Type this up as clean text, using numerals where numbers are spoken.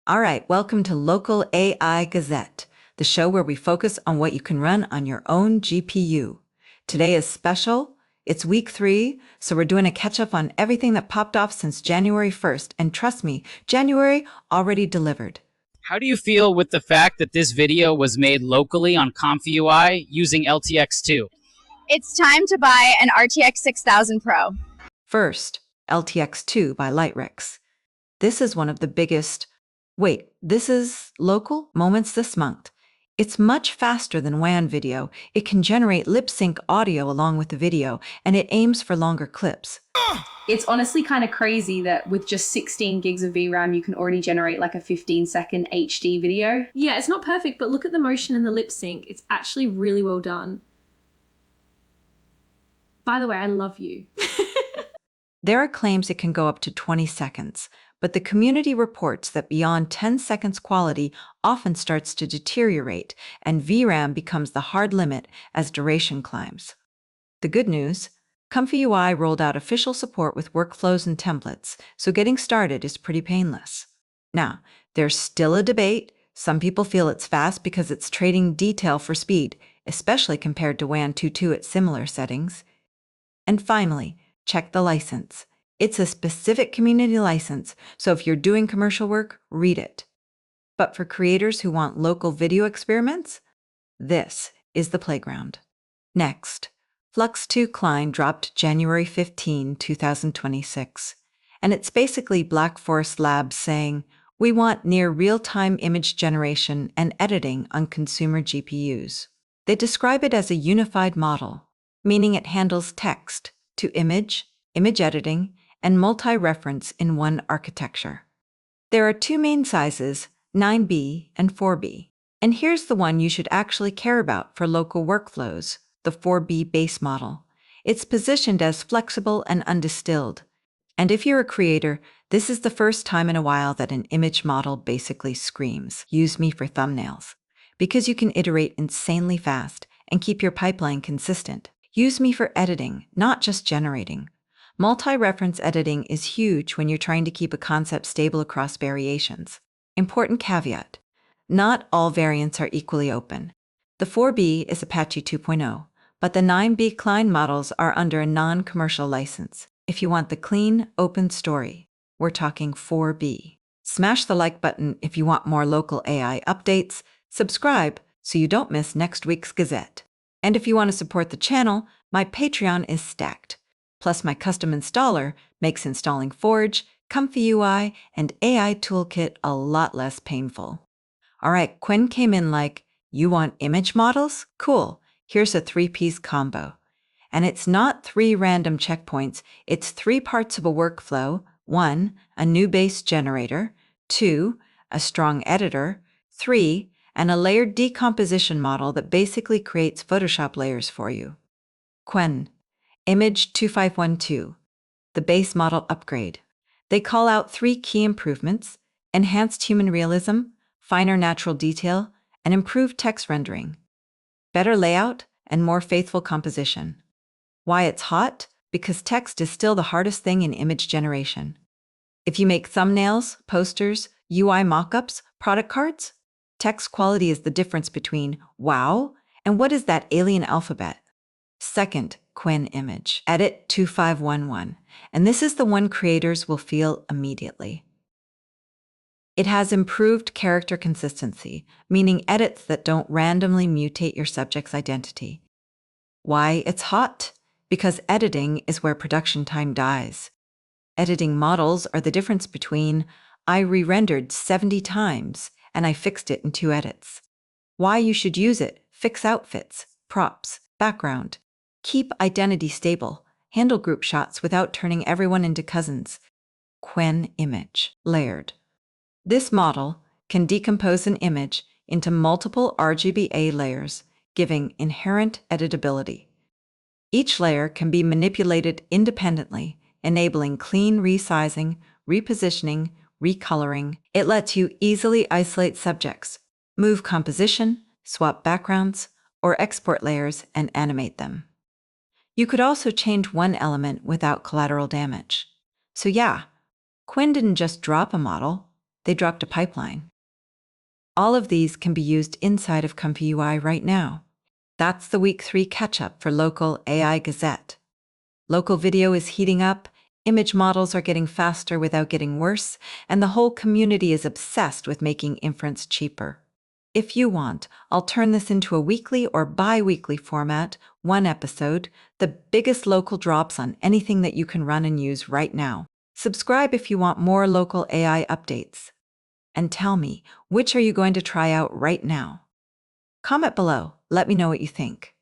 All right, welcome to Local AI Gazette, the show where we focus on what you can run on your own GPU. Today is special. It's week 3, so we're doing a catch-up on everything that popped off since January 1st. And trust me, January already delivered. How do you feel with the fact that this video was made locally on ComfyUI using LTX2? It's time to buy an RTX 6000 Pro. First, LTX2 by Lightrix. This is one of the biggest, this is local moments this month. It's much faster than WAN video. It can generate lip sync audio along with the video, and it aims for longer clips. It's honestly kind of crazy that with just 16 gigs of VRAM, you can already generate like a 15-second HD video. Yeah, it's not perfect, but look at the motion and the lip sync. It's actually really well done. By the way, I love you. There are claims it can go up to 20 seconds, but the community reports that beyond 10 seconds quality often starts to deteriorate, and VRAM becomes the hard limit as duration climbs. The good news? ComfyUI rolled out official support with workflows and templates, so getting started is pretty painless. Now, there's still a debate. Some people feel it's fast because it's trading detail for speed, especially compared to WAN 2.2 at similar settings. And finally, check the license. It's a specific community license, so if you're doing commercial work, read it. But for creators who want local video experiments, this is the playground. Next, Flux 2 Klein dropped January 15, 2026. And it's basically Black Forest Labs saying, we want near real-time image generation and editing on consumer GPUs. They describe it as a unified model, meaning it handles text to image editing, and multi-reference in one architecture. There are 2 main sizes, 9B and 4B. And here's the one you should actually care about for local workflows, the 4B base model. It's positioned as flexible and undistilled. And if you're a creator, this is the first time in a while that an image model basically screams, use me for thumbnails, because you can iterate insanely fast and keep your pipeline consistent. Use me for editing, not just generating. Multi-reference editing is huge when you're trying to keep a concept stable across variations. Important caveat: not all variants are equally open. The 4B is Apache 2.0, but the 9B Klein models are under a non-commercial license. If you want the clean, open story, we're talking 4B. Smash the like button if you want more local AI updates. Subscribe so you don't miss next week's Gazette. And if you want to support the channel, my Patreon is stacked. Plus, my custom installer makes installing Forge, ComfyUI, and AI Toolkit a lot less painful. All right, Qwen came in like, you want image models? Cool, here's a 3-piece combo. And it's not 3 random checkpoints, it's 3 parts of a workflow. 1, a new base generator. 2, a strong editor. 3, and a layered decomposition model that basically creates Photoshop layers for you. Qwen Image 2512, the base model upgrade. They call out 3 key improvements: enhanced human realism, finer natural detail, and improved text rendering. Better layout and more faithful composition. Why it's hot? Because text is still the hardest thing in image generation. If you make thumbnails, posters, UI mockups, product cards, text quality is the difference between wow and what is that alien alphabet. Second, Qwen Image, Edit 2511, and this is the one creators will feel immediately. It has improved character consistency, meaning edits that don't randomly mutate your subject's identity. Why it's hot? Because editing is where production time dies. Editing models are the difference between I re-rendered 70 times and I fixed it in 2 edits. Why you should use it: fix outfits, props, background. Keep identity stable, handle group shots without turning everyone into cousins. Qwen Image, layered. This model can decompose an image into multiple RGBA layers, giving inherent editability. Each layer can be manipulated independently, enabling clean resizing, repositioning, recoloring. It lets you easily isolate subjects, move composition, swap backgrounds, or export layers and animate them. You could also change one element without collateral damage. So yeah, Qwen didn't just drop a model, They dropped a pipeline. All of these can be used inside of ComfyUI right now. That's the Week 3 catch-up for Local AI Gazette. Local video is heating up, image models are getting faster without getting worse, and the whole community is obsessed with making inference cheaper. If you want, I'll turn this into a weekly or bi-weekly format, one episode, the biggest local drops on anything that you can run and use right now. Subscribe if you want more local AI updates. And tell me, which are you going to try out right now? Comment below, let me know what you think.